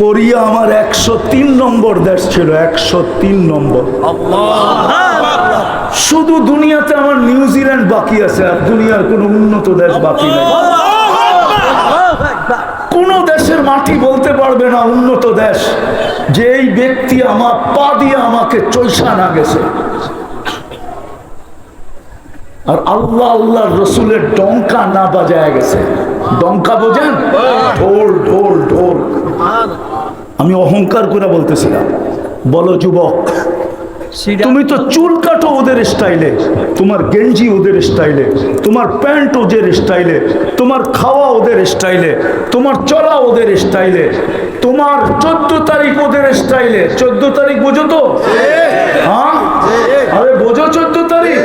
Korea আমার 103 নম্বর দেশ ছিল, 103 নম্বর। শুধু দুনিয়াতে আমার নিউজিল্যান্ড বাকি আছে, আর দুনিয়ার কোন উন্নত দেশ বাকি নেই। কোন দেশের মাটি বলতে পারবে না উন্নত দেশ, যে এই ব্যক্তি আমার পা দিয়ে আমাকে চৈষা না গেছে। আর আল্লাহ আল্লাহর রসুলের ডঙ্কা না বাজায় গেছে। ডঙ্কা বোঝেন? ঢোল ঢোল ঢোল। আমি অহংকার করে বলতেছিলাম, বলো যুবক, তুমি তো চুল কাটো ওদের স্টাইলে, তোমার গেঞ্জি ওদের স্টাইলে, তোমার প্যান্ট ওদের স্টাইলে, তোমার খাওয়া ওদের স্টাইলে, তোমার চলা ওদের স্টাইলে, তোমার 14 তারিখ ওদের স্টাইলে। 14 তারিখ বোঝো তো? হ্যাঁ, আরে বোঝো 14 তারিখ?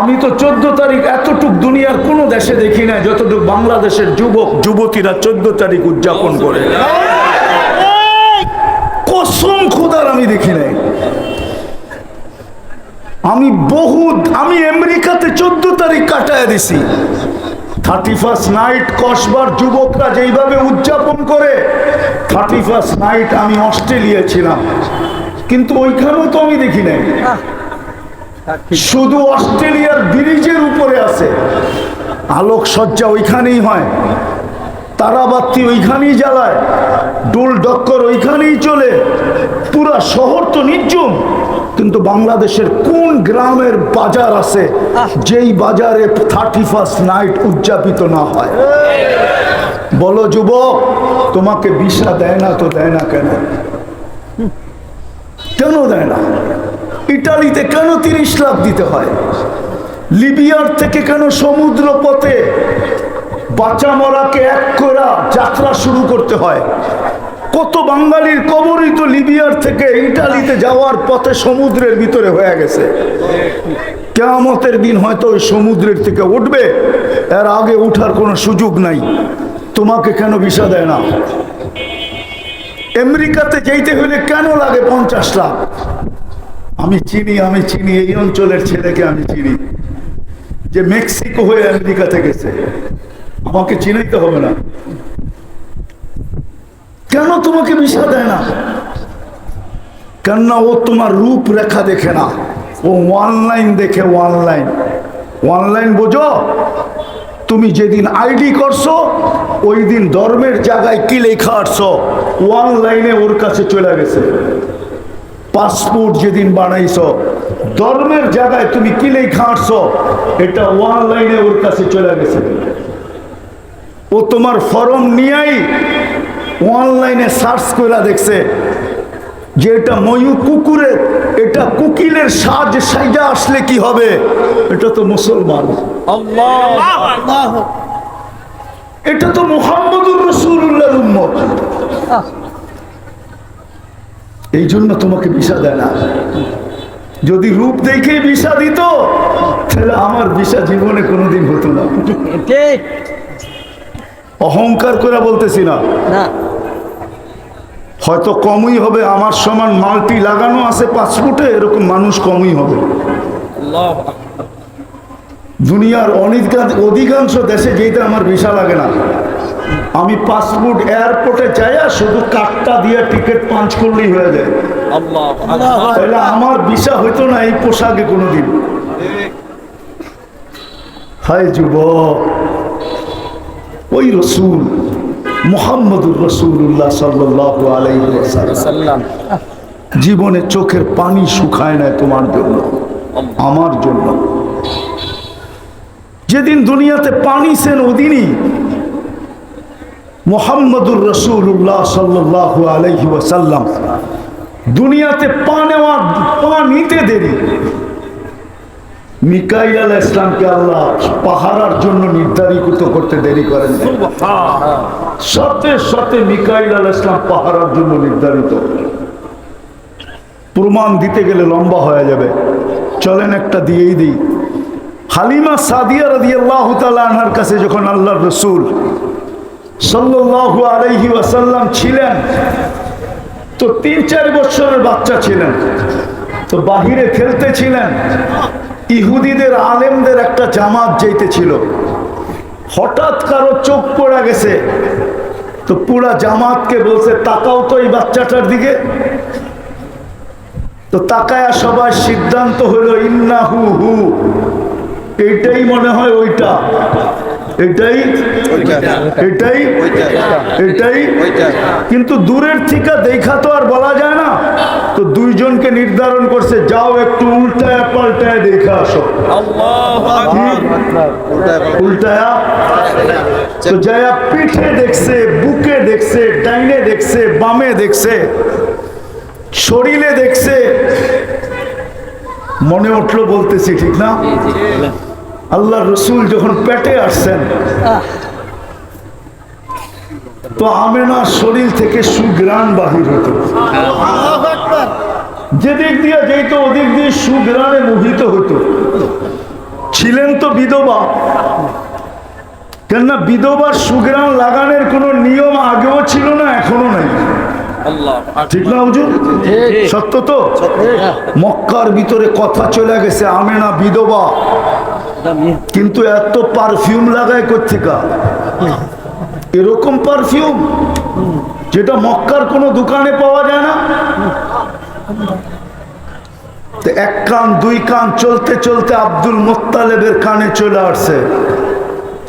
আমি তো 14 তারিখ এতটুক দুনিয়ার কোনো দেশে দেখি না যতটুক বাংলাদেশের যুবক যুবতীরা 14 তারিখ উদযাপন করে। কসম খোদার আমি দেখি নাই। আমি আমেরিকাতে 14 তারিখ কাটায় দিছি। 31st নাইট কসবার যুবকরা যেইভাবে উদযাপন করে, 31st নাইট আমি অস্ট্রেলিয়া ছিলাম, কিন্তু ওইখানেও তো আমি দেখি নাই। শুধু অস্ট্রেলিয়ার ব্রিজের উপরে আছে, আলোকসজ্জা ওইখানেই হয়, তারাবাতি ওইখানেই জ্বালায়, ডোল ডক্কর ওইখানেই চলে, পুরা শহর তো নির্জুম। কিন্তু বাংলাদেশের কোন গ্রামের বাজার আছে যেই বাজারে 31st নাইট উদযাপিত না হয়? বলো যুবক, তোমাকে ভিসা দেয় না তো দেয় না কেন? কেন দেয় না? ইটালিতে কেন 30 লাখ দিতে হয়? লিবিয়ার থেকে কেন সমুদ্র পথে বাঁচা মরাকে এক করে যাত্রা শুরু করতে হয়? কত বাঙালির কবরই তো লিবিয়ার থেকে ইটালিতে যাওয়ার পথে সমুদ্রের ভিতরে হয়ে গেছে। কিয়ামতের দিন হয়তো ওই সমুদ্রের থেকে উঠবে, এর আগে উঠার কোনো সুযোগ নাই। তোমাকে কেন ভিসা দেয় না? আমেরিকাতে যেতে হলে কেন লাগে 50 লাখ? আমি চিনি এই অঞ্চলের ছেলেকে আমি চিনি, যে মেক্সিকো হয়ে আমেরিকাতে গেছে। আমাকে চিনাইতে হবে না। কেন তোমাকে ভিসা দেয় না? কেননা ও তোমার রূপরেখা দেখে না, ও অনলাইন দেখে। অনলাইন বোঝো? তুমি যেদিন আইডি করছো ওই দিন ধর্মের জায়গায় কি লেখা আসছো, অনলাইনে ওর কাছে চলে গেছে। পাসপোর্ট যেদিন বানাইছো ধর্মের জায়গায় তুমি কি লেখা আসছো, এটা অনলাইনে ওর কাছে চলে গেছে। ও তোমার ফর্ম নিয়েই অনলাইনে সার্চ করে দেখছে যে এটা ময়ূর কুকুরের, এটা কুকিলের সাজা আসলে কি হবে? এটা তো মুসলমান, এটা তো মুহাম্মদুর রাসূলুল্লাহর উম্মত। এই জন্য তোমাকে ভিসা দেয় না। যদি রূপ দেখে ভিসা দিত তাহলে আমার ভিসা জীবনে কোনোদিন হতো না। অহংকার করে বলতেছি না, হয়তো কমই হবে। আমার সমান মাল্টি লাগানো আছে পাসপোর্টে, এরকম মানুষ কমই হবে। দুনিয়ার অধিকাংশ দেশে যেতে আমার ভিসা লাগে না। আমি পাসপোর্ট এয়ারপোর্টে যাইয়া শুধু কার্ডটা দিয়ে টিকিট পাঞ্চ করলেই হয়ে যায়। তাহলে আমার ভিসা হইতো না এই পোশাকে কোনোদিন। হায় যুবক, ওই রসুল মুহাম্মদুর রাসূলুল্লাহ সাল্লাল্লাহু আলাইহি ওয়াসাল্লাম জীবনে চোখের পানি শুকায় না তোমার জন্য, আমার জন্য। যেদিন দুনিয়াতে পানি সেন ওদিনই মুহাম্মদুর রাসূলুল্লাহ সাল্লাল্লাহু আলাইহি ওয়াসাল্লাম দুনিয়াতে পা নিতে দেরি। মিকাইল আলাইহিস সালামকে আল্লাহ পাহারার জন্য নির্ধারিত করতে দেরি করেন। সাথে সাথে মিকাইল আলাইহিস সালাম পাহারার জন্য নির্ধারিত। প্রমাণ দিতে গেলে লম্বা হয়ে যাবে, চলেন একটা দিয়েই দিই। হালিমা সাদিয়া রাদিয়াল্লাহু তাআলা আনহার কাছে যখন আল্লাহর রাসূল সাল্লাল্লাহু আলাইহি ওয়াসাল্লাম ছিলেন, তো 3-4 বছরের বাচ্চা ছিলেন, তো বাহিরে খেলতেছিলেন। ইহুদিদের আলেমদের একটা জামাত যাইতেছিল, হঠাৎ কারো চোখ পড়ে গেছে। তো পুরা জামাতকে বলছে তাকাও তো এই বাচ্চাটার দিকে। তো তাকায়া সবাই সিদ্ধান্ত হলো ইন্নাহু হু, এইটাই মনে হয় ওইটা, এটাই এটাই এটাই। কিন্তু দূরের থেকে দেখা তো আর বলা যায় না। তো দুইজনকে নির্ধারণ করছে, যাও একটু উল্টায়া পাল্টায় দেখা আসো। উল্টায়া তো যায়া পিঠে দেখছে, বুকে দেখছে, ডাইনে দেখছে, বামে দেখছে, শরীরে দেখছে। মনে উঠলো বলতেছি, ঠিক না? আল্লাহ রসুল যখন পেটে আসছেন তো আমেনার শরীর থেকে সুঘ্রাণ বাহির হতো। যেদিক দিয়ে যেত ওদিক দিয়ে সুঘ্রাণে মোহিত হতো। ছিলেন তো বিধবা, কেননা বিধবার সুঘ্রাণ লাগানোর কোন নিয়ম আগেও ছিল না, এখনো নাই। ঠিক না হুজুর? সত্য তো? মক্কার ভিতরে কথা চলে গেছে আমেনা বিধবা, কিন্তু এত পারফিউম লাগায় কোত্থেকা? এরকম পারফিউম যেটা মক্কার কোনো দোকানে পাওয়া যায় না। এক কান দুই কান চলতে চলতে আব্দুল মুত্তালেবের কানে চলে আসছে।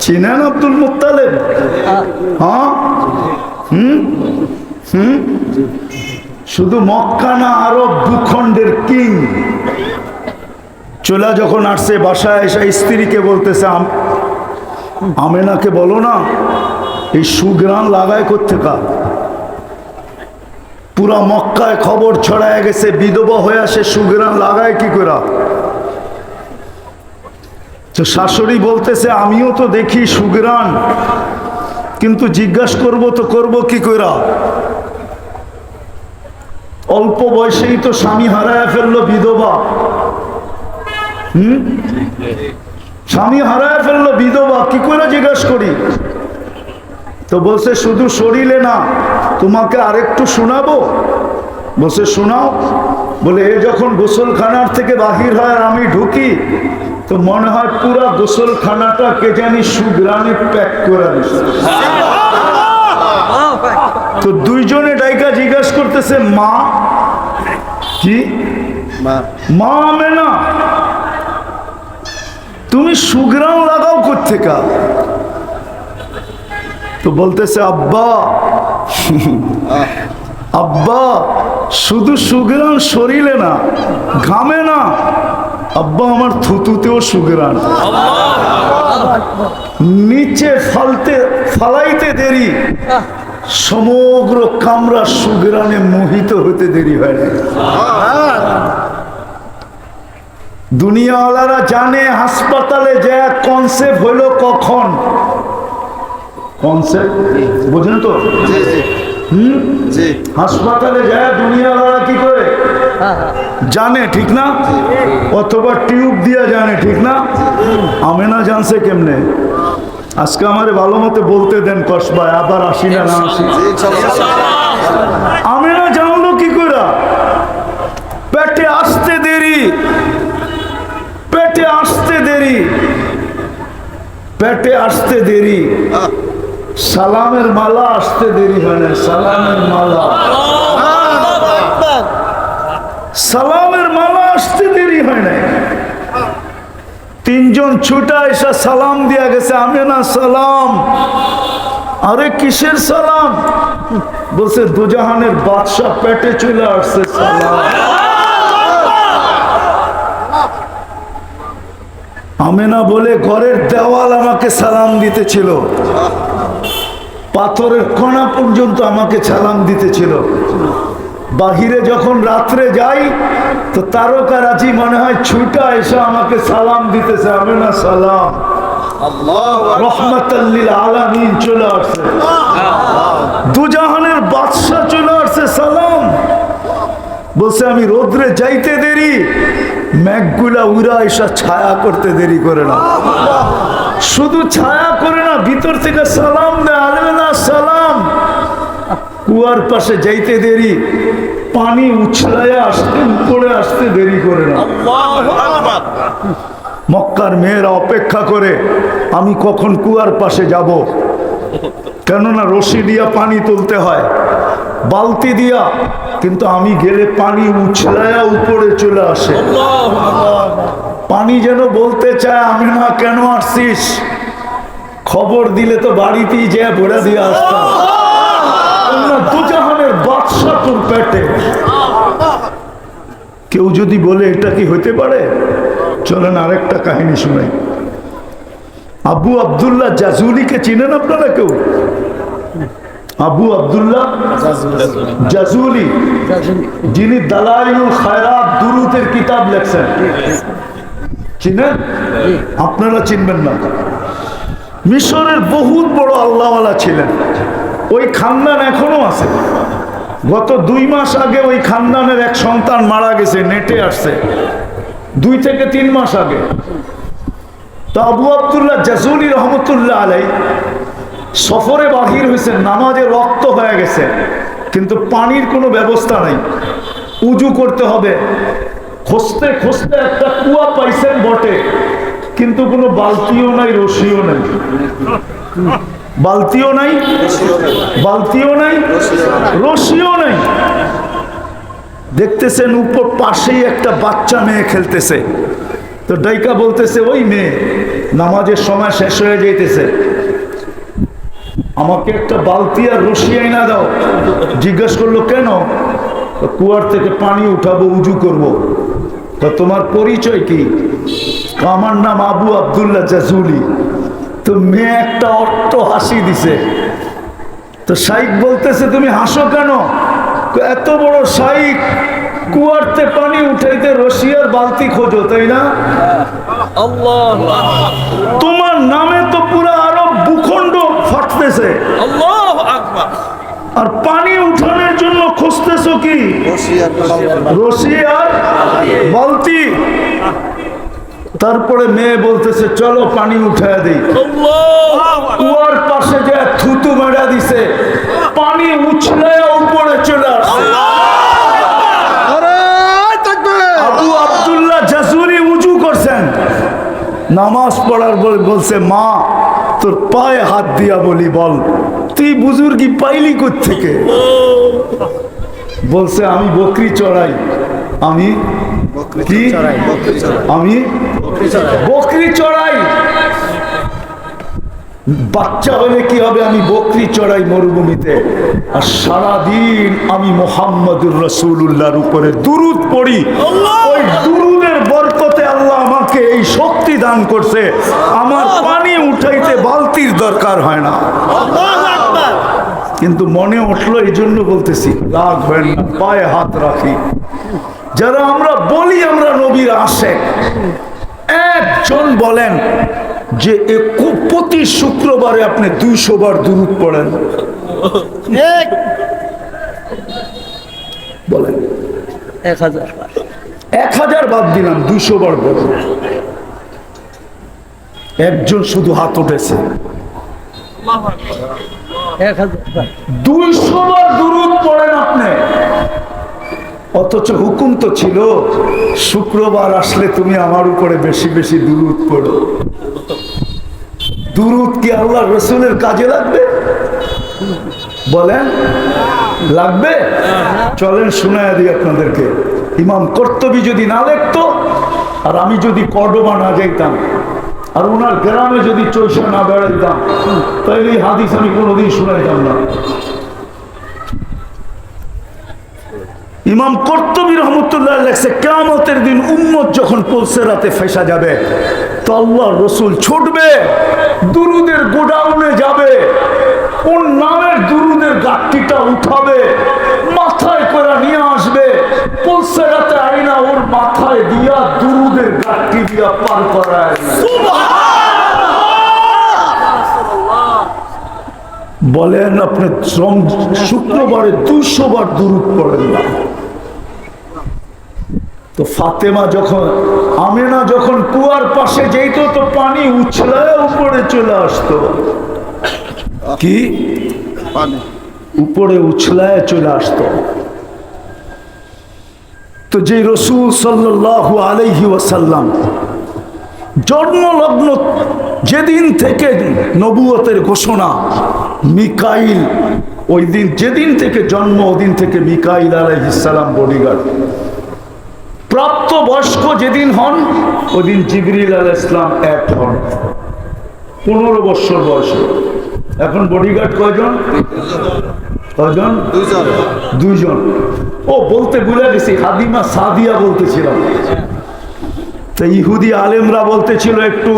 চিনেন আব্দুল মুত্তালেব? হ্যাঁ, শুধু মক্কা না, আরব ভূখণ্ডের কিং। চলে যখন আসছে বাসায় এসে স্ত্রীকে বলতেছে, আমেনাকে বলো না এই সুঘ্রাণ লাগায় কোত্থেকা? পুরা মক্কায় খবর ছড়ায় গেছে বিধবা হয়ে আসে সুঘ্রাণ লাগায় কি করে? তো শাশুড়ি বলতেছে, আমিও তো দেখি সুঘ্রাণ, কিন্তু জিজ্ঞাসা করব তো করব কি করে? অল্প বয়সেই তো স্বামী হারায় ফেললো বিধবা। স্বামী হারায় ফেললো বিধবা, কি করে জিজ্ঞাসা করি? তো বলছে শুধু শরীরে না, তোমাকে আরেকটু শোনাবো। বলছে শোনাও। বলে এ যখন গোসলখানার থেকে বাহির হয় আর আমি ঢুকি, তো মনে হয় পুরা গোসলখানাটা কে জানি সুঘ্রাণে প্যাক করে দিচ্ছে। তো দুইজনে ডাইকা জিজ্ঞাসা করতেছে, মা কি? মা আমেনা, তুমি সুঘ্রাণ লাগাও কোত্থেকা? তো বলতেছে, আব্বা আব্বা শুধু সুঘ্রাণ শরীরে না, ঘামে না আব্বা, আমার থুতুতেও সুঘ্রাণ। নিচে ফালাইতে দেরি, সমগ্র কামরা সুঘ্রাণে মোহিত হতে দেরি হয় না। দুনিয়াওয়ালারা জানে হাসপাতালে যে কনসেপ্ট হইল কখন। কনসেপ্ট বুঝেন তো? হাসপাতালে যায় দুনিয়াওয়ালারা কি করে জানে, ঠিক না? অথবা টিউব দিয়া জানে, ঠিক না? আমেনা জানছে কেমনে? আজকে আমারে ভালো মতো বলতে দেন কসবায়, আবার আসি না না আসি। আমেনা জানলো কি করে? পেটে আসতে দেরি, পেটে আসতে দেরি, পেটে আসতে দেরি, সালামের মালা আসতে দেরি হয় না। সালামের মালা, সালামের মালা আসতে দেরি হয় না। তিনজন ছুটা এসে সালাম দিয়া গেছে, আমেনা সালাম। আরে কিসের সালাম? বলছে দুজাহানের বাদশাহ পেটে চলে আসছে, সালাম। আমেনা বলে ঘরের দেওয়াল আমাকে সালাম দিতেছিল, পাথরের কণা পর্যন্ত আমাকে সালাম দিতেছিল। বাহিরে যখন রাত্রে যাই তো তারকারাজি মনে হয় ছুটা এসে আমাকে সালাম দিতেছে, আমেনা সালাম। রহমাতাল লিল আলামিন চলে আসছে, দুজাহানের বাদশা চলে আসছে, সালাম। বলছে আমি রোদ্রে যাইতে দেরি, মেঘগুলা উড়া এসা ছায়া করতে দেরি করে না। শুধু ছায়া করে না, ভিতর থেকে সালাম দেয়, আমেনা সালাম। কুয়ার পাশে যাইতে দেরি, পানি উছলায় আসতে উপরে আসতে দেরি করে না। মক্কার মেয়েরা অপেক্ষা করে আমি কখন কুয়ার পাশে যাব। কেননা রশি দিয়া পানি তুলতে হয়, বালতি দিয়া, কিন্তু আমি গেলে পানি উছলায়া উপরে চলে আসে। পানি যেন বলতে চায়, আমি না কেন আসছিস, খবর দিলে তো বাড়িতেই যে ভরে দিয়ে আসতাম, দুজাহানের বাদশা তোর পেটে। কেউ যদি বলে এটা কি হইতে পারে, চলেন আরেকটা কাহিনী শুনাই। আবু আব্দুল্লাহ জাজুলিকে চিনেন আপনারা কেউ? আবু আব্দুল্লাহ জাজুলি, যিনি দালাইলুল খায়রাত দুরুদের কিতাব লেখছেন, চিনেন? আপনারা চিনবেন না। মিশরের বহুত বড় আল্লাহওয়ালা ছিলেন। ওই খানদান এখনো আছে। গত 2 মাস আগে ওই খানদানের এক সন্তান মারা গেছে, নেটে আসছে 2 থেকে 3 মাস আগে। তো আবু আব্দুল্লাহ জাজুলি রহমতুল্লাহ আলাই সফরে বাহির হয়েছেন, নামাজে রক্ত হয়ে গেছে, কিন্তু পানির কোনো ব্যবস্থা নাই, উজু করতে হবে। খুঁজতে খুঁজতে একটা কুয়া পাইছেন বটে, কিন্তু কোনো বালতিও নাই, রশিও নাই। বালতিও নাই, বালতিও নাই, রশিও নাই। দেখতেছেন উপর পাশেই একটা বাচ্চা মেয়ে খেলতেছে। তো ডাইকা বলতেছে, ওই মেয়ে, নামাজের সময় শেষ হয়ে যাইতেছে, আমাকে একটা বালতি আর রশি আইনা দাও। জিজ্ঞেস করলো কেন? কুয়ার থেকে পানি উঠাবো, উজু করব। তো তোমার পরিচয় কি? আমার নাম আবু আব্দুল্লাহ জাজুলি। তো মেয়ে একটা অট্ট হাসি দিছে। তো শাইখ বলতেছে, তুমি হাসো কেন? এত বড় শাইখ, কুয়ারতে পানি উঠাইতে রশি আর বালতি খোঁজো, তাই না? তোমার নামে তো পুরো আরব ভূখণ্ড ফাটতেছে, আর পানি উঠানোর জন্য খুঁজতেছো কি? রশি আর বালতি। তারপরে মেয়ে বলতেছে, চলো পানি উঠায় দিই। কুয়ার পাশে যে থুতু মেরা দিছে, পানি উছলে উপরে চলে আসছে। আবু আব্দুল্লাহ জাজুলি উজু করছেন, নামাজ পড়ার পর বলছে, মা তোর পায়ে হাত দিয়া বলি, বল তুই বুজুর্গি পাইলি কোত্থেকে? বলছে, আমি বকরি চড়াই। আমি কি? আমি বকরি চড়াই। বাচ্চা হলে কি হবে? আমি বকরি চড়াই মরুভূমিতে, আর সারাদিন আমি মুহাম্মদুর রাসূলুল্লাহর উপরে দুরূদ পড়ি। ওই দুরূদের বরকতে আল্লাহ আমাকে এই শক্তি দান করছে, আমার পানি উঠাইতে বালতির দরকার হয় না। কিন্তু মনে উঠলো, এই জন্য বলতেছি, রাগ হয় না, পায়ে হাত রাখি। যারা আমরা বলি আমরা নবীর আশেক, একজন বলেন যে প্রতি শুক্রবারে আপনি 200 বার দুরূদ পড়েন? বলেন 1000 বাদ দিলাম, 200 বার বলেন। একজন শুধু হাত উঠেছে। 200 বার দুরূদ পড়েন আপনি, অথচ হুকুম তো ছিল শুক্রবার আসলে তুমি আমার উপরে বেশি বেশি দুরূদ পড়ো। দুরূদ কি আল্লাহ রসুলের কাজে লাগবে? বলেন লাগবে? চলেন শোনায় দিই আপনাদেরকে। ইমাম কর্তুবী যদি না লিখতো, আর আমি যদি কর্ডোবা না যাইতাম, আর ওনার গ্রামে যদি চৈশা না বেড়াইতাম, তাহলে এই হাদিস আমি কোনোদিন শোনাইতাম না। ইমাম কর্তুবী রহমতুল্লাহ লেখছে, কিয়ামতের দিন উম্মত যখন পুলসিরাতে ফেসা যাবে, তো আল্লাহর রাসূল ছুটবে, দুরুদের গোডাউনে যাবে, ওর নামের দুরুদের গাঁটটিটা উঠাবে, মাথায় করে নিয়ে আসবে, পুলসিরাতে আইনা ওর মাথায় দিয়া দুরুদের গাঁটটি দিয়া পার করায়। বলেন আপনি শুক্রবারে 200 বার দুরূদ পড়েন না? তো ফাতেমা যখন, আমেনা যখন কুয়ার পাশে যেত, তো পানি উছলায় উপরে চলে আসতো। কি? উপরে উছলায় চলে আসতো। তো যে রাসূল সাল্লাল্লাহু আলাইহি ওয়াসাল্লাম জন্মলগ্ন যেদিন থেকে নবুয়তের ঘোষণা, মিকাইল ওই দিন, যেদিন থেকে জন্ম ওদিন থেকে মিকাইল আলাইহিস সালাম বডিগার্ড। প্রাপ্ত বয়স্ক যেদিন হন ওদিন জিবরিল আলাইহিস সালাম এক হন, 15 বছর বয়সে। এখন বডিগার্ড কয়জন? কয়জন? দুইজন। ও বলতে ভুলে গেছি, হাদিমা সাদিয়া বলতেছিলাম। তো ইহুদি আলেমরা বলতেছিল একটু,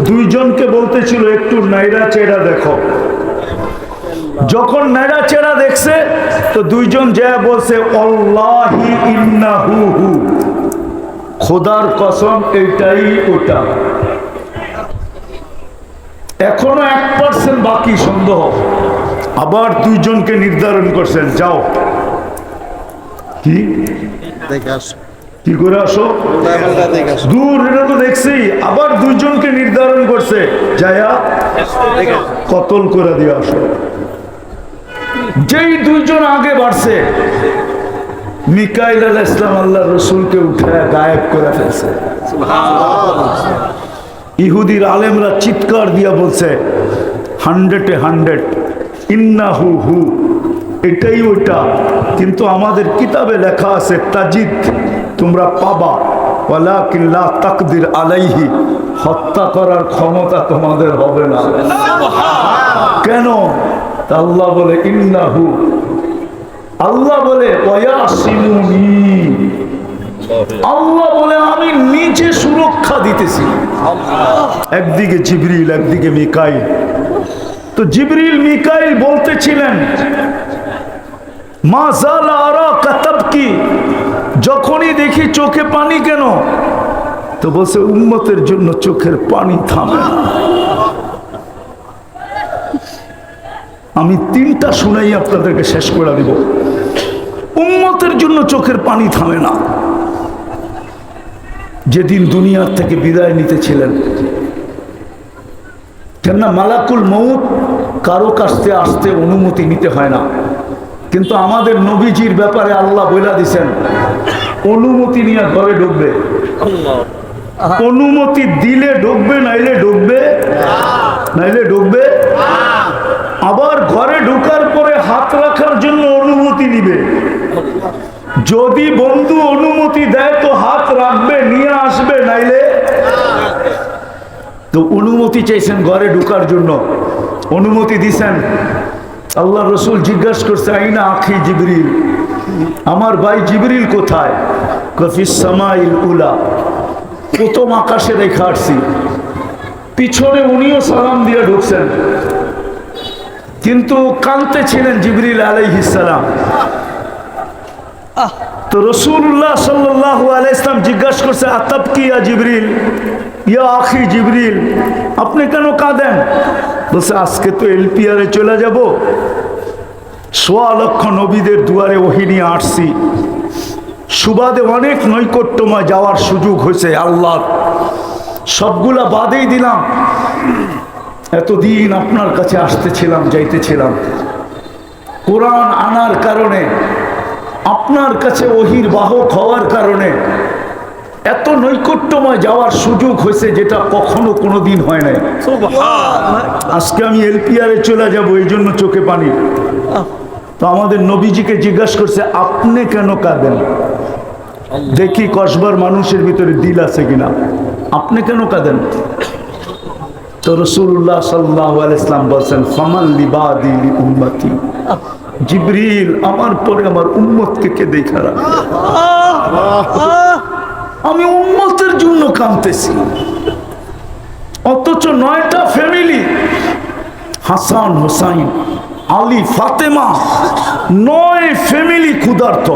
দুইজনকে বলতেছিল একটু নাইরা চেরা দেখো। যখন নাইরা চেরা দেখছে তো দুইজন যা বলছে আল্লাহি ইন্নাহু হু, খোদার কসম এটাই ওটা। এখনো 1% বাকি সন্দেহ। আবার দুইজনকে নির্ধারণ করছেন, যাও কি কি করে আসো, দূর এটা তো দেখছি। আবার দুইজনকে নির্ধারণ করছে, যায়া কতল করে দিয়ে আসো। যেই দুইজন আগে বাড়ছে, মিকাইল আলাইহিস সালাম আল্লাহ রসুলকে উঠায় গায়েব করে ফেলছে। ইহুদির আলেমরা চিৎকার দিয়া বলছে 100-এ 100, ইন্নাহু হু, এটাই ওইটা। কিন্তু আমাদের কিতাবে লেখা আছে তাজিদ, তোমরা পাবা, ওয়ালাকিন লা তাকদির আলাইহি, হত্যা করার ক্ষমতা তোমাদের হবে না। কেন? আল্লাহ বলে ইন্নাহু, আল্লাহ বলে ওয়ায়াসিমুনি, আল্লাহ বলে আমি নিজে সুরক্ষা দিতেছি। একদিকে জিবরিল, একদিকে মিকাইল। তো জিবরিল মিকাইল বলতেছিলেন মা জালা আরাকা তাবকি, যখনই দেখি চোখে পানি কেন, তো বলছে উম্মতের জন্য চোখের পানি থামে না। আমি 3টা শুনাই আপনাদেরকে শেষ করে দিব। উম্মতের জন্য চোখের পানি থামে না। যেদিন দুনিয়ার থেকে বিদায় নিতেছিলেন, কেননা মালাকুল মউত কারো কাছে আসতে অনুমতি নিতে হয় না, কিন্তু আমাদের নবীজির ব্যাপারে আল্লাহ বইলা দিছেন অনুমতি নিয়ে ঘরে ঢুকবে। অনুমতি দিলে ঢুকবে, নাইলে ঢুকবে, নাইলে ঢুকবে। আবার ঘরে ঢোকার পরে হাত রাখার জন্য অনুমতি নিবে। যদি বন্ধু অনুমতি দেয় তো হাত রাখবে, নিয়ে আসবে, নাইলে। তো অনুমতি চাইছেন ঘরে ঢোকার জন্য, অনুমতি দিছেন। আল্লাহ রসুল জিজ্ঞাসা করছে আইনা আখি জিবরিল, আমার ভাই জিবরিল কোথায়? কফিস সামাইল উলা, প্রথম আকাশে রেখে আসছি। পিছনে উনিও সালাম দিয়ে ঢুকছেন, কিন্তু কাঁদতে ছিলেন জিবরিল আলাইহিস সালাম। তো রাসূলুল্লাহ সাল্লাল্লাহু আলাইহি সাল্লাম জিজ্ঞাসা করছে আতাবকি ইয়া জিবরিল, ইয়া আখি জিবরিল, আপনি কেন কাঁদেন? বলছে আজকে তো এলপিআরে চলে যাব, 1.25 লক্ষ নবীদের দুয়ারে ওহী নিয়ে আসছি, সুবাদে অনেক নৈকট্যময় যাওয়ার সুযোগ হয়েছে আল্লাহ, সবগুলা বাদেই দিলাম। এতদিন আপনার কাছে আসতেছিলাম, যাইতেছিলাম, কোরআন আনার কারণে, আপনার কাছে ওহীর বাহক হওয়ার কারণে এত নৈকট্যময় যাওয়ার সুযোগ হয়েছে যেটা কখনো কোনোদিন হয় নাই। আজকে আমি এলপিআরে চলে যাব, এই জন্য চোখে পানি। তো আমাদের নবীজিকে জিজ্ঞাসা করছে আপনি কেন কাঁদেন? দেখি কসবার মানুষের ভিতরে দিল আছে কিনা। আপনি কেন কাঁদেন? তো রাসূলুল্লাহ সাল্লাল্লাহু আলাইহি সাল্লাম বলেন ফামান লিবাদি লি উম্মতি, জিবরিল আমার পরে আমার উম্মতকে কে দেখা রাখে। আমি উম্মতের জন্য কাঁদতেছি, অথচ 9টা ফ্যামিলি, হাসান হোসাইন আলী ফাতেমা, 9 ফ্যামিলি ক্ষুধার্ত,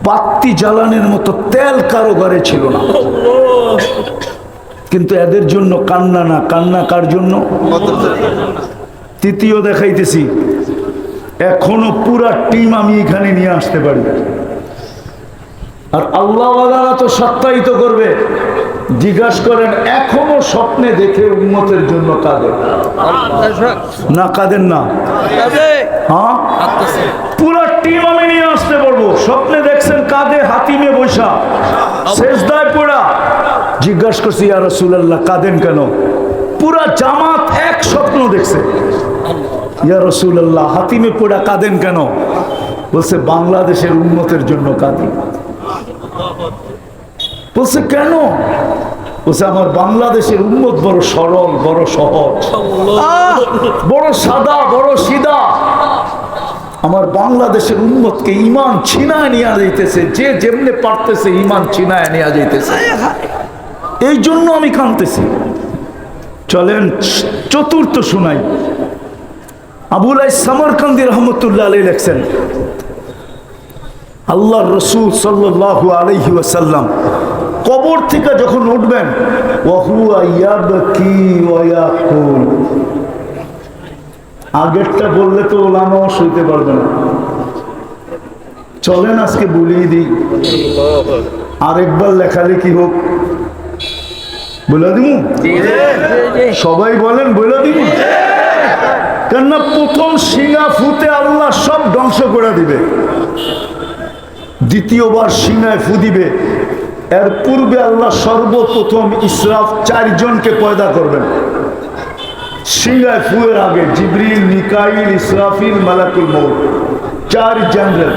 বাতি জ্বালানোর মতো তেল কারো ঘরে ছিল না। কিন্তু এদের জন্য কান্না না, কান্না কার জন্য? তৃতীয় দেখাইতেছি, এখনো পুরা টিম আমি এখানে নিয়ে আসতে পারি। আর আল্লাহওয়ালারা তো সত্যায়িত করবে। জিজ্ঞাসা করেন এখনো স্বপ্নে দেখে উম্মতের জন্য কাঁদেন না? কাঁদেন না? হ্যাঁ, পুরা টিম আমি নিয়ে আসতে পারবো। স্বপ্নে দেখছেন কাঁদে, হাতিমে বৈশা, সেজদায় পড়া। জিজ্ঞাসা করছি ইয়া রাসূলুল্লাহ কাঁদেন কেন? পুরা জামাত এক স্বপ্ন দেখছে। ইয়া রাসূলুল্লাহ, হাতিমে পড়া কাঁদেন কেন? বলছে বাংলাদেশের উন্নতের জন্য কাঁদি। বলছে কেন? বলছে আমার বাংলাদেশের উম্মত বড় সরল, বড় সহজ, বড় সাদা, বড় সিধা। আমার বাংলাদেশের উম্মতকে ঈমান ছিনায় নিয়ে যাইতেছে, যে যেমনে পারতেছে ঈমান ছিনায় নিয়ে যাইতেছে, এই জন্য আমি কাঁদতেছি। চলেন চতুর্থ শুনাই। আবুল আইস সামরকান্দি রহমতুল্লাহ আলাইহি লেখছেন, আল্লাহর রাসূল সাল্লাল্লাহু আলাইহি ওয়াসাল্লাম কবর থেকে যখন উঠবেন, ওয়া হুয়া ইয়াবকি ওয়া ইয়াকুল। আগেরটা বললে তো ওলামাও শুনতে পারবে না। চলেন আজকে বলিয়ে দিই, আরেকবার লেখালেখি হোক। বলে দিব সবাই, বলেন বলে দিব। কেননা প্রথম সিঙ্গা ফুতে আল্লাহ সব ধ্বংস করে দিবে, দ্বিতীয়বার সিঙ্গায় ফু দিবে। এর পূর্বে আল্লাহ সর্বপ্রথম ইসরাফ 4 জনকে পয়দা করবেন। সিঙ্গায় ফুয়ের আগে জিবরিল, মিকাইল, ইসরাফিল, মালাকুল মউত, 4 জেনারেল।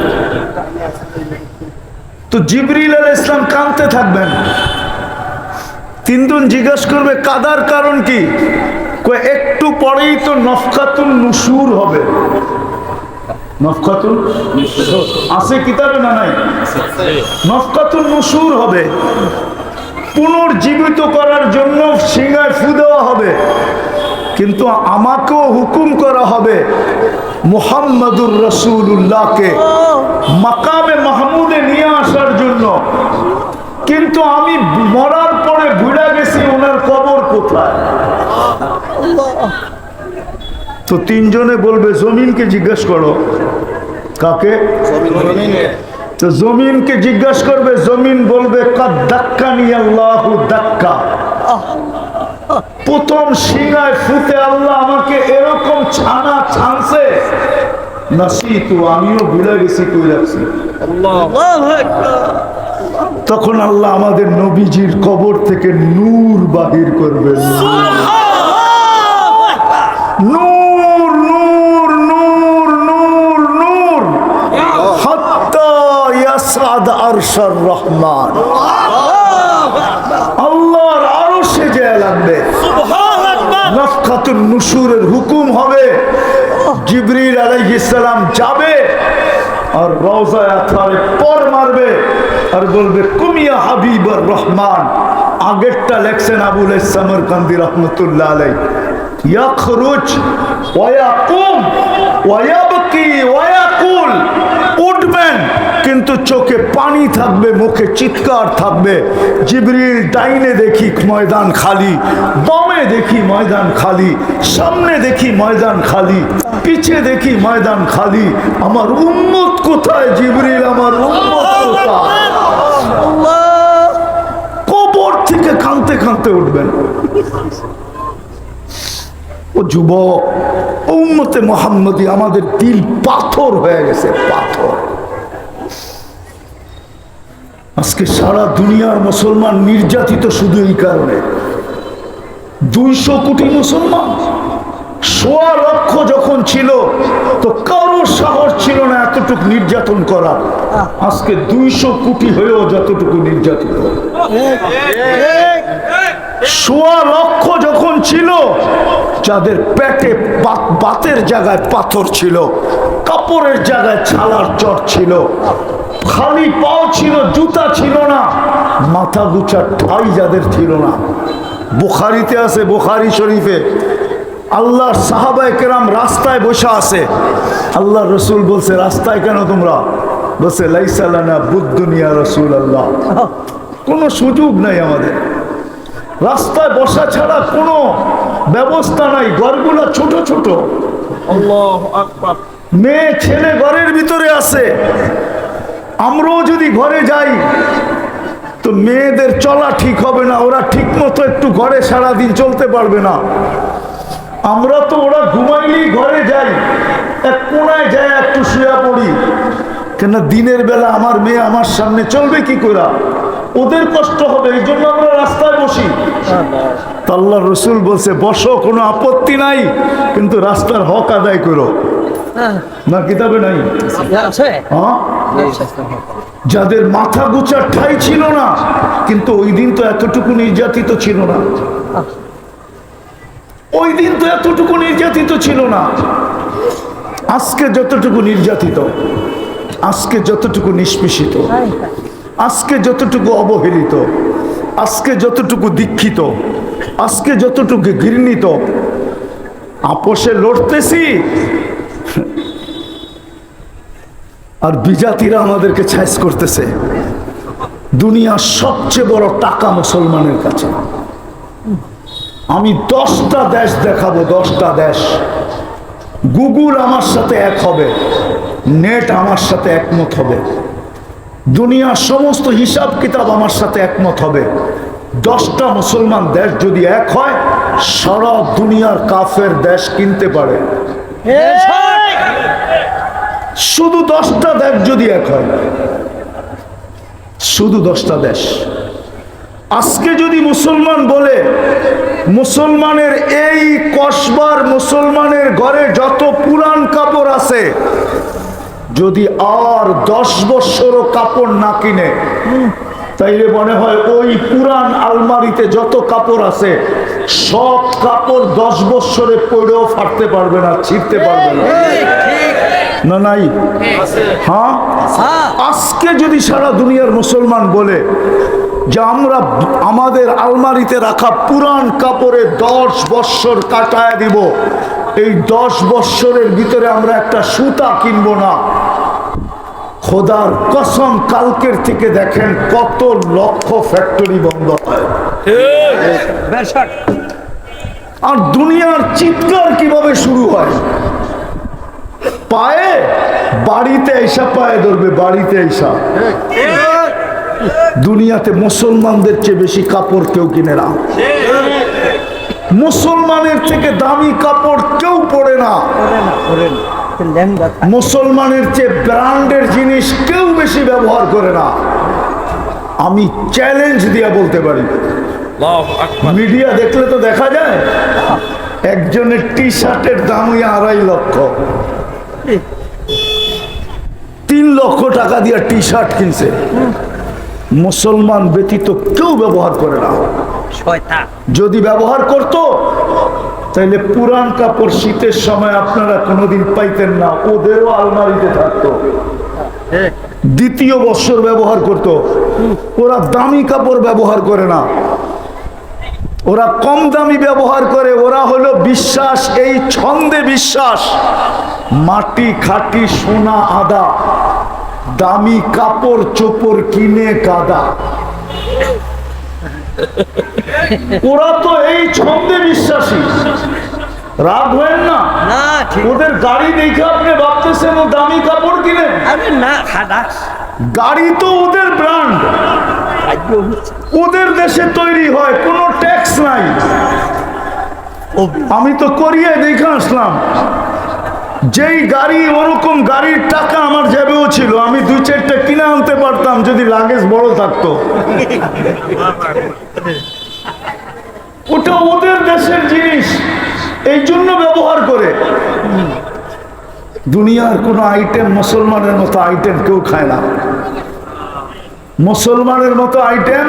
তো জিবরিল আলাইহিস সালাম কাঁদতে থাকবেন। 3 জন জিজ্ঞাসা করবে কাদার কারণ কি? একটু পরেই তো নফকাতুন নুশুর হবে। নফকাতুন আছে কিতাবে না নাই? নফকাতুন নুশুর হবে, পুনর্জীবিত করার জন্য সিঙ্গায় ফু দেওয়া হবে। কিন্তু আমাকেও হুকুম করা হবে মুহাম্মাদুর রাসূলুল্লাহকে মাকামে মাহমুদে নিয়ে আসার জন্য। কিন্তু আমি মরার পরে ভুলে গেছি ওনার কবর কোথায়। তো 3 জনে বলবে জমিনকে জিজ্ঞাসা করো। কাকে? তো জমিনকে জিজ্ঞাসা করবে, জমিন বলবে কাদ দাক্কানি আল্লাহু দাক্কা। প্রথম সিঙ্গায় ফুতে আল্লাহ আমাকে এরকম ছানা ছানছে, নাসিতু, আমিও ভুলে গেছি কই রাখছি। তখন আল্লাহ আমাদের নবীজির কবর থেকে নূর বাহির করবেন। নূর নূর নূর নূর নূর হাত্তা ইয়াসাদ আরশার রহমান। আল্লাহর আরশে যায় লাগবে, নফখাতুন নুশুরের হুকুম হবে। জিবরিল আলাইহিস সালাম যাবে আর রওজা আথারে পর মারবে আর বলবে কুমিয়া হাবিবুর রহমান। আগেরটা লেখছেন আবুল আইস সামরকান্দি রহমতুল্লাহ আলাইহি, ইয়াখরুজ ওয়া ইয়াকুম ওয়া ইয়াবকি ওয়া ইয়াকুল। উঠবেন কিন্তু চোখে পানি থাকবে, মুখে চিৎকার থাকবে। জিবরিল ডাইনে দেখি ময়দান খালি, বামে দেখি ময়দান খালি, সামনে দেখি ময়দান খালি, পিছে দেখি ময়দান খালি। আমার উম্মত কোথায় জিবরিল? আমার উম্মত কোথায়? কবর থেকে কাঁদতে কাঁদতে উঠবেন। ও যুবক, উম্মতে মুহাম্মদী, আমাদের দিল পাথর হয়ে গেছে, পাথর। আজকে সারা দুনিয়ার মুসলমান নির্যাতিত শুধু এই কারণে। 200 কোটি মুসলমান, 1.25 লক্ষ যখন ছিল তো কারোর সাহস ছিল না এতটুকু নির্যাতন করা। আজকে 200 কোটি হয়েও যতটুকু নির্যাতিত। 1.25 লক্ষ যখন ছিল, যাদের পেটে বাতের জায়গায় পাথর ছিল, কাপড়ের জায়গায় ছালার চট ছিল, খালি পাও ছিল, জুতা ছিল না, মাথা গুছা ঠাই যাদের ছিল না। বুখারীতে আছে, বুখারী শরীফে, আল্লাহর সাহাবায়ে কেরাম রাস্তায় বসে আছে। আল্লাহর রাসূল বলছে, রাস্তায় কেন তোমরা? বলছে লাইসা লানা বুদ্দুনিয়া রাসূলুল্লাহ, কোনো সুযোগ নাই আমাদের, রাস্তায় বসা ছাড়া কোনো ব্যবস্থা নাই, ঘরগুলো ছোট ছোট, আল্লাহু আকবার, মেয়ে ছেলে ঘরের ভিতরে আছে। আমরাও যদি ঘরে যাই তো মেয়েদের চলা ঠিক হবে না, ওরা ঠিক মতো একটু ঘরে সারাদিন চলতে পারবে না। আমরা তো ওরা ঘুমাইলেই ঘরে যাই, এক কোনায় যাই একটু শুয়ে পড়ি, কেন দিনের বেলা আমার মেয়ে আমার সামনে চলবে কি করে, ওদের কষ্ট হবে, এই জন্য আমরা রাস্তায় বসি। তো আল্লাহ রসুল বলছে বসো, কোনো আপত্তি নাই, কিন্তু রাস্তার হক আদায় করো। না কিতাবে নাই? হ্যাঁ, যাদের মাথা গোছার ঠাঁই ছিল না, কিন্তু ওই দিন তো এতটুকু নির্যাতিত ছিল না, ওই দিন তো এতটুকু নির্যাতিত ছিল না। আজকে যতটুকু নির্যাতিত, আজকে যতটুকু নিষ্পেষিত, আজকে যতটুকু অবহেলিত, আজকে যতটুকু দীক্ষিত, আজকে যতটুকু ঘৃণিত, আপোষে লড়তেছি আর বিজাতিরা আমাদেরকে ছাইজ করতেছে। দুনিয়ার সবচেয়ে বড় টাকা মুসলমানের কাছে। আমি 10টা দেশ দেখাবো, 10টা দেশ। গুগল আমার সাথে এক হবে, নেট আমার সাথে একমত হবে, দুনিয়ার সমস্ত হিসাব কিতাব আমার সাথে একমত হবে। 10টা মুসলমান দেশ যদি এক হয়, সারা দুনিয়ার কাফের দেশ কিনতে পারে। শুধু 10টা দেশ যদি এক হয়, শুধু 10টা দেশ। আজকে যদি মুসলমান বলে, মুসলমানের এই কসবার মুসলমানের ঘরে যত পুরান কাপড় আছে, যদি আর 10 বছরও কাপড় না কিনে, তাইলে মনে হয় ওই পুরান আলমারিতে যত কাপড় আছে সব কাপড় 10 বছরে পরেও ফাটতে পারবে না, ছিঁড়তে পারবে না। না নাই? হ্যাঁ, আজকে যদি সারা দুনিয়ার মুসলমান বলে যে আমরা আমাদের আলমারিতে রাখা পুরান কাপড়ে 10 বছর কাটায় দিব, এই 10 বছরের ভিতরে আমরা একটা সুতা কিনবো না, খোদার কসম কালকের থেকে দেখেন কত লক্ষ ফ্যাক্টরি বন্ধ হয়। আর দুনিয়ার চিৎকার কিভাবে শুরু হয়? পায়ে, বাড়িতে এসা পায়ে ধরবে, বাড়িতে এসা। দুনিয়াতে মুসলমানদের চেয়ে বেশি কাপড় কেউ কিনে না, মুসলমানের থেকে দামি কাপড় কেউ পরে না, মুসলমানের চেয়ে ব্র্যান্ডের জিনিস কেউ বেশি ব্যবহার করে না। আমি চ্যালেঞ্জ দিয়ে বলতে পারি, মিডিয়া দেখলে তো দেখা যায় একজনের টি শার্টের দামই 2.5 লক্ষ, 3 লক্ষ টাকা দিয়ে টি শার্ট কিনছে। মুসলমান ব্যতীত কেউ ব্যবহার করে না। যদি ব্যবহার করত তাহলে পুরান কাপড় শীতের সময় আপনারা কোনোদিন পাইতেন না, ওদেরও আলমারিতে থাকতো। দ্বিতীয় বছর ব্যবহার করত। ওরা দামি কাপড় ব্যবহার করে না, ওরা কম দামি ব্যবহার করে। ওরা হলো বিশ্বাস, এই ছন্দে বিশ্বাস, মাটি খাঁটি সোনা আদা, দামি কাপড় চোপড় কিনে কাদা। ওরা তো এই ছন্দে বিশ্বাসী। রাগ হয় না, ওদের গাড়ি দেখে আপনি ভাবতেছেন ও দামি কাপড় কিনে? গাড়ি তো ওদের ব্র্যান্ড, ওদের দেশে তৈরি হয়, কোনো ট্যাক্স নাই। আমি তো কোরিয়ায় দেখে আসলাম, যেই গাড়ি, ওরকম গাড়ির টাকা আমার জেবেও ছিল, আমি 2-4টা কিনে আনতে পারতাম যদি লাগেজ বড় থাকতো। ওটা ওদের দেশের জিনিস, এই জন্য ব্যবহার করে। দুনিয়ার কোন আইটেম মুসলমানের মতো আইটেম কেউ খায় না, মুসলমানের মতো আইটেম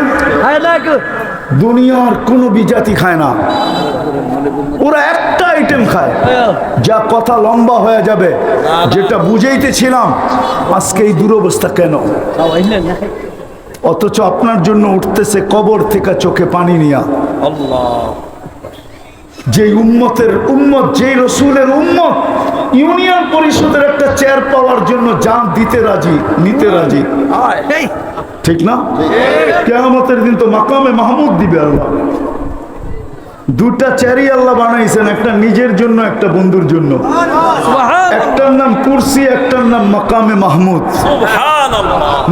দুনিয়ার কোন বিজাতি খায় না। ওরা একটা আইটেম খায়, যা কথা লম্বা হয়ে যাবে, যেটা বুঝাইতেছিলাম আজকে এই দুরবস্থা কেন। অথচ আপনার জন্য উঠতেছে কবর থেকে চোখে পানি নিয়া। যে উম্মতের উম্মত, যে রসুলের উম্মত ইউনিয়ন পরিষদের একটা চেয়ার পাওয়ার জন্য জান দিতে রাজি, নিতে রাজি, ঠিক না? কিয়ামতের দিন তো মাকামে মাহমুদ দিবে আল্লাহ। 2টা চেয়ারই আল্লাহ বানাইছেন, একটা নিজের জন্য, একটা বন্ধুর জন্য। একটার নাম কুরসি, একটার নাম মাকামে মাহমুদ।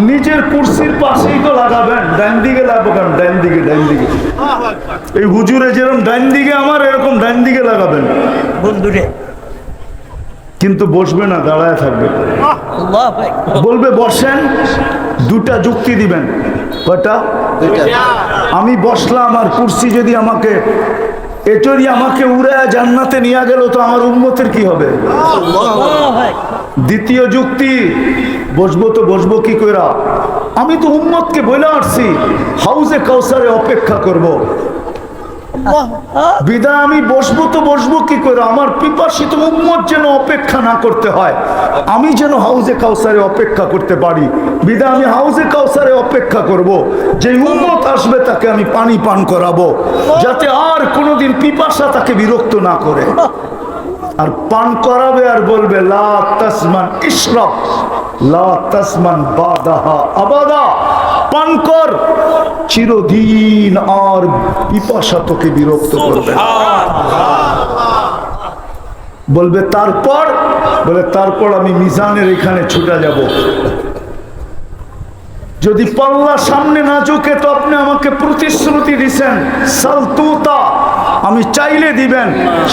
নিজের কুরসির পাশেই তো লাগাবেন, ডান দিকে লাগাবেন, ডান দিকে, ডান দিকে। এই হুজুরে যেরকম ডান দিকে আমার, এরকম ডান দিকে লাগাবেন বন্ধুরে। কিন্তু বসবে না, দাঁড়ায় থাকবে। বলবে বসেন, 2টা যুক্তি দিবেন। কয়টা? আমি বসলাম, আর কুরসি যদি আমাকে এটরি আমাকে উড়ায় জান্নাতে নিয়ে গেল, তো আমার উম্মতের কি হবে? দ্বিতীয় যুক্তি, বসবো তো বসবো কি কইরা? আমি তো উম্মতকে বলে আসছি হাউজে কাউসারে অপেক্ষা করব। বিদায় আমি বসবো তো বসবো কি করে? আমার পিপাসিত উম্মত যেন অপেক্ষা না করতে হয়, আমি যেন হাউজে কাউসারে অপেক্ষা করতে পারি। বিদায় আমি হাউজে কাউসারে অপেক্ষা করব। যে উম্মত আসবে তাকে আমি পানি পান করাবো, যাতে আর কোনোদিন পিপাসা তাকে বিরক্ত না করে। আর পান করাবে আর বলবে লা তাসমান ইশরাব লা তাসমান বাদাহা আবাদা, পান কর চিরদিন, আর পিপাসা তোকে বিরক্ত করবে। বলবে তারপর, বলে তারপর আমি মিজানের এখানে ছুটে যাব। যদি পাল্লা সামনে না ঝুঁকে, তো আপনি আমাকে প্রতিশ্রুতি দিছেন সালতুতা, আমি চাইলে দিবেন,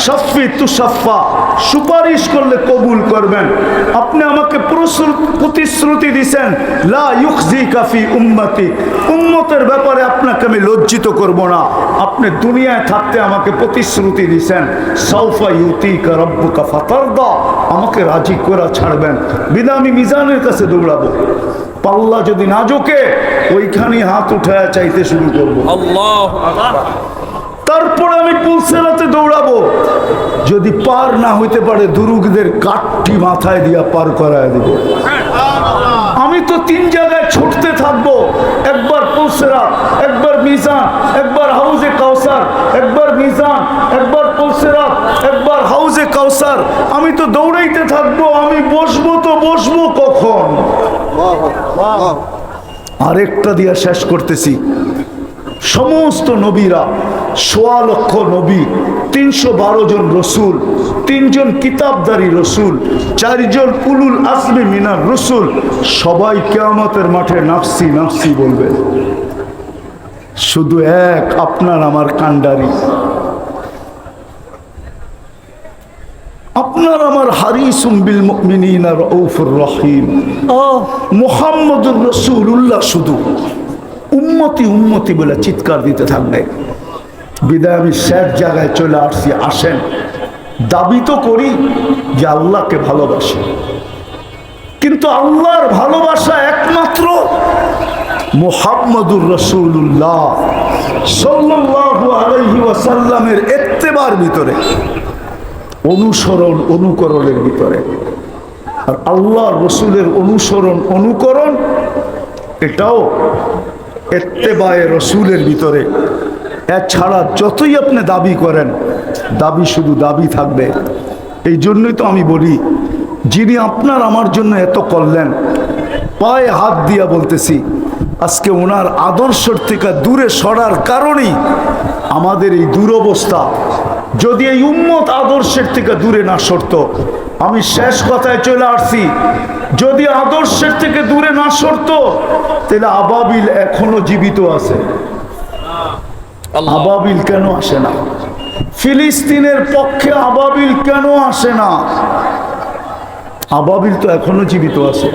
শাফি তুশাফা, সুপারিশ করলে কবুল করবেন। আপনি আমাকে প্রতিশ্রুতি দিছেন লা ইউখজিকা ফি উম্মতি, উম্মতের ব্যাপারে আপনাকে আমি লজ্জিত করব না। আপনি দুনিয়ায় থাকতে আমাকে প্রতিশ্রুতি দিছেন সাউফা ইউতিকা রাব্বুকা ফাতারদা, আমাকে রাজি করা ছাড়বেন। বিনা আমি মিজানের কাছে দৌড়াবো। পাল্লা যদি না ঝোঁকে, ওইখানে হাত উঠায় চাইতে শুরু করবো। তারপরে আমি পুলসেরাতে দৌড়াবো। যদি পার না হইতে পারে, দুরুগদের কাঠটি মাথায় দিয়া পার করায় দিব। আমি তো 3 জায়গায় ছুটতে থাকবো, একবার পুলসেরাত, একবার মিজান, একবার হাউজে কাউসার, একবার মিজান, একবার পুলসেরাত, একবার হাউজে কাউসার। আমি তো দৌড়াইতে থাকবো। আমি বসবো তো বসবো কখন? আরেকটা দিয়া শেষ করতেছি। সমস্ত নবীরা, 1.25 লক্ষ নবী, 312 জন রসুল, 3 জন কিতাবদারী রসুল, 4 জন উলুল আজমি মিনার রসুল, সবাই কিয়ামতের মাঠে নাফসি নাফসি বলবে। শুধু এক আপনার আমার কান্ডারি, আপনার আমার হারিসুম বিল মুমিনিনা রাউফুর রহিম মুহাম্মদুর রাসূলুল্লাহ শুধু উম্মতি উম্মতি বলে চিৎকার দিতে থাকবে। বিদায় আমি শেষ জায়গায় চলে আসছি। আসেন, দাবি তো করি যে আল্লাহকে ভালোবাসি, কিন্তু আল্লাহর ভালোবাসা একমাত্র মুহাম্মদুর রাসূলুল্লাহ সাল্লাল্লাহু আলাইহি ওয়াসাল্লামের ইত্তেবার ভিতরে, অনুসরণ অনুকরণের ভিতরে। আর আল্লাহর রসুলের অনুসরণ অনুকরণ এটাও ইত্তেবায়ে রসুলের ভিতরে। এছাড়া যতই আপনি দাবি করেন, দাবি শুধু দাবি থাকবে। এই জন্যই তো আমি বলি, যিনি আপনার আমার জন্য এত করলেন, পায়ে হাত দিয়া বলতেছি, আজকে ওনার আদর্শের থেকে দূরে সরার কারণেই আমাদের এই দুরবস্থা। যদি এই উম্মত আদর্শের থেকে দূরে না সরতো, আমি শেষ কথায় চলে আসছি, যদি আদর্শের থেকে দূরে না সরতো, তাহলে আবাবিল এখনো জীবিত আছে। আবাবিল কেন আসে না? ফিলিস্তিনের পক্ষে আবাবিল কেন আসে না? আবাবিল তো এখনো জীবিত আছে।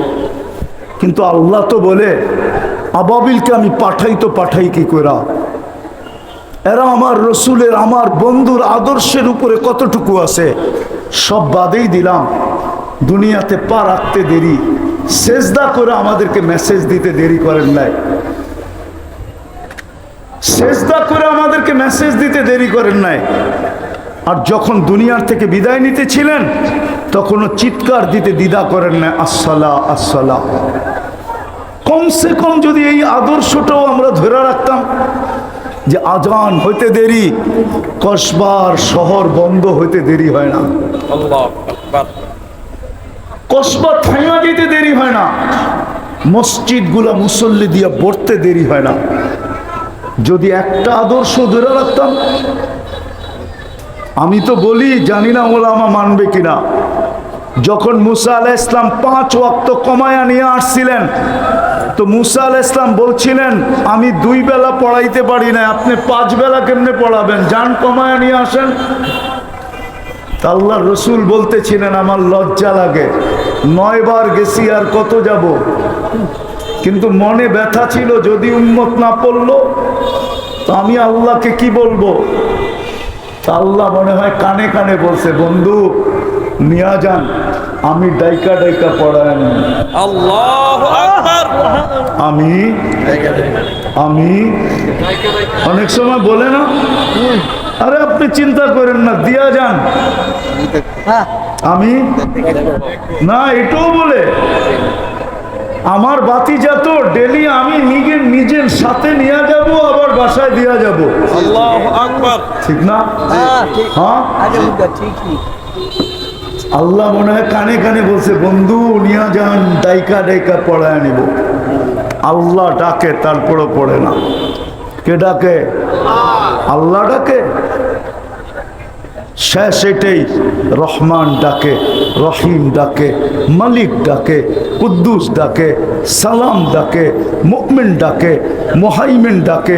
কিন্তু আল্লাহ তো বলে, আবাবিলকে আমি পাঠাই তো পাঠাই কি কইরা? এরা আমার রসুলের, আমার বন্ধুর আদর্শের উপরে কতটুকু আছে সব বাদেই দিলাম। দুনিয়াতে পা রাখতে দেরি, সেজদা করে আমাদেরকে মেসেজ দিতে দেরি করেন নাই। সেজদা করে আমাদেরকে মেসেজ দিতে দেরি করেন নাই। আর যখন দুনিয়ার থেকে বিদায় নিতেছিলেন, তখনও চিৎকার দিতে দ্বিধা করেন না, আসসালাহ আসসালাহ। কমসে কম যদি এই আদর্শটাও আমরা ধরে রাখতাম, যে আজান হইতে দেরি, কসবার শহর বন্ধ হইতে দেরি হয় না, কসবা থাইমা দিতে দেরি হয় না, মসজিদগুলা মুসল্লি দিয়া ভরতে দেরি হয় না। যদি একটা আদর্শ ধরে রাখতাম, আমি তো বলি, জানি না ওলামা মানবে কিনা, যখন মুসা আলাইহিস ইসলাম 5 ওয়াক্ত কমায়া নিয়ে আসছিলেন, তো মুসা আলাইহিস ইসলাম বলছিলেন, আমি 2 বেলা পড়াইতে পারি না, আপনি 5 বেলা কেমনে পড়াবেন, যান কমায়া নিয়ে আসেন। তা আল্লাহর রসুল বলতেছিলেন, আমার লজ্জা লাগে, 9 বার গেছি, আর কত যাব? কিন্তু মনে ব্যথা ছিল, যদি উম্মত না পড়লো তো আমি আল্লাহকে কি বলবো। তা আল্লাহ মনে হয় কানে কানে বলছে, বন্ধু নিয়া যান, আমি ডাইকা ডাইকা পড়ায় আল্লাহু আকবার। আমি অনেক সময় বলে না, আরে আপনি চিন্তা করেন না, দিয়া যান, আমি না, এটাও বলে আমার বাতিজা তো ডেলি আমি নিজের সাথে নিয়ে যাব, আবার বাসায় দিয়া যাব। আল্লাহু আকবার। ঠিক না? হ্যাঁ, আল্লাহ মনে হয় কানে কানে বলছে, বন্ধু নিয়ে যান, ডাইকা ডাইকা পড়ায় নিব। আল্লাহ ডাকে, তারপরও পড়ে না। কে ডাকে? আল্লাহ ডাকে। শেষ এটাই, রহমান ডাকে, রহিম ডাকে, মালিক ডাকে, কুদ্দুস ডাকে, সালাম ডাকে, মুমিন ডাকে, মুহাইমিন ডাকে,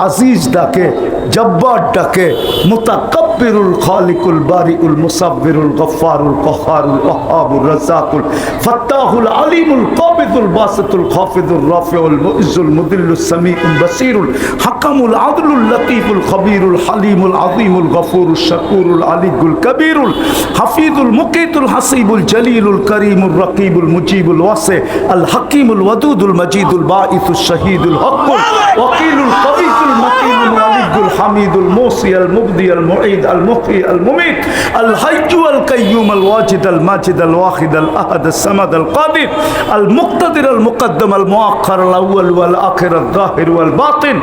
আজিজ ডাকে, জব্বার ডাকে, মুতাকাব্বিরুল খালিকুল বারিউল মুসাব্বিরুল গফফারুল কহ্হারুল ওয়াহ্হাবুর রাজ্জাকুল ফাত্তাহুল আলিমুল কাবিদুল বাসিতুল খাফিদুর রাফিউল মুইজ্জুল মুদিল্লুস সামিউল বাসিরুল হাকামুল আদলুল লতীফুল খবীরুল হালিমুল আযীমুল গফুরুশ শাকুরুল আলিগুল কবীরুল হাফিজুল মুকিতুল হাসিবুল জলিলুল করিমুল রকিবুল মুজিবুল ওয়াসি আল হাকিমুল ওয়াদুদুল মজিদুল বাঈসুশ শহীদুল হকুল ওয়াকিলুল কবিতুল মকিনুল মালিকুল হামিদুল মুসি আল মুবদি আল মুঈদ আল মুহয়ি আল মুমীত আল হাইয়্যু আল কাইয়্যুম আল ওয়াজিদ আল মাজিদ আল ওয়াহিদ আল আহাদ আল সামাদ আল কাদির আল মুক্তাদির আল মুকদ্দম আল মুআক্খার আল আউয়াল ওয়াল আখির আল যাহির ওয়াল বাতিন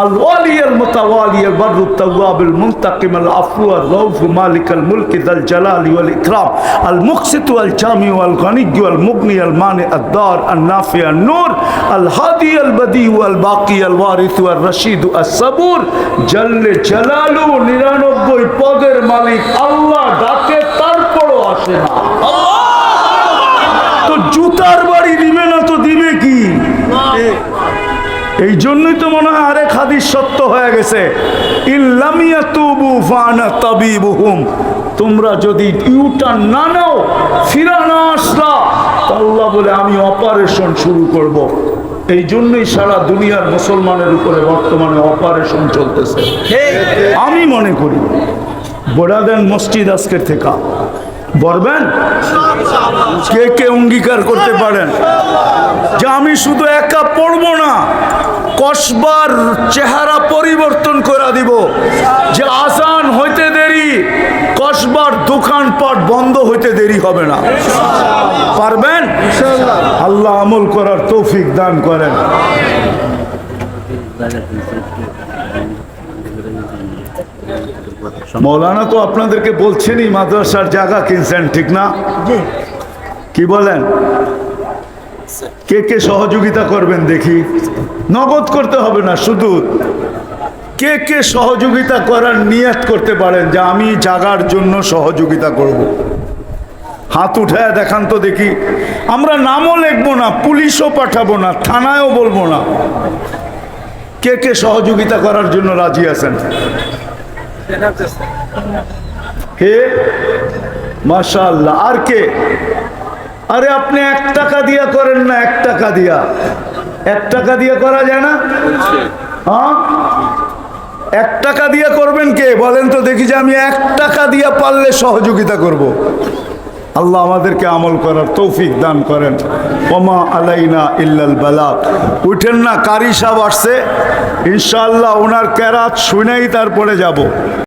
আল ওয়ালি আল মুতাওয়ালি আল বাররু তাওয়াব আল মুনতাকিম আল আফু আল রউফ মালিক আল মুলক যাল জালালি ওয়াল ইকরাম আল মুকসিত ওয়াল জামি ওয়াল গনি ওয়াল মুগনি আল মানি আদ দার আল নাফি আল নূর আল হাদি আল বদি ওয়াল বাকি আল ওয়ারিস ওয়াল রশিদ আস সাবুর জাল্লে জালালু 99 পদের মালিক আল্লাহ ডাকে, তারপরও আসে না। তো জুতার বাড়ি দিবে না তো দিবে কি? এই জন্যই তো মনে হয় আরেক হাদিস সত্য হয়ে গেছে, ইল্লাম ইয়াতুবু ফানা তাবিবুহুম, তোমরা যদি ইউটার্ন না নাও, ফিরা না আসলা, আল্লাহ বলে আমি অপারেশন শুরু করব। এই জন্যই সারা দুনিয়ার মুসলমানের উপরে বর্তমানে অপারেশন চলতেছে। আমি মনে করি বড়া দেন মসজিদ আজকের থেকে বলবেন, কে কে অঙ্গীকার করতে পারেন যে আমি শুধু একা পড়বো না, কসবার চেহারা পরিবর্তন করে দিব, যে আজান হইতে দেরি, কসবার দোকানপাট বন্ধ হইতে দেরি হবে না। পারবেন? আল্লাহ আমল করার তৌফিক দান করেন। মৌলানা তো আপনাদেরকে বলছেনই মাদ্রাসার জায়গা কিনছেন, ঠিক না? কি বলেন? কে কে সহযোগিতা করবেন দেখি? নগদ করতে হবে না, শুধু কে কে সহযোগিতা করার নিয়ত করতে পারেন যে আমি জায়গার জন্য সহযোগিতা করব। হাত উঠায় দেখান তো দেখি। আমরা নামও লিখবো না, পুলিশও পাঠাবো না, থানায়ও বলবো না। কে কে সহযোগিতা করার জন্য রাজি আছেন? কে? মাশাআল্লাহ। আর কে? আরে আপনি 1 টাকা দিয়া করেন না, 1 টাকা দিয়া, 1 টাকা দিয়া করা যায় না? হ্যাঁ, 1 টাকা দিয়া করবেন কে বলেন তো দেখি, যে আমি 1 টাকা দিয়া পারলে সহযোগিতা করব। আল্লাহ আমাদেরকে আমল করার তৌফিক দান করেন। ওমা আলাইনা ইল্লাল বালাগ। উঠেন না, কারি সাহেব আসছে, ইনশাআল্লাহ ওনার কেরাত শুনেই তারপরে যাব।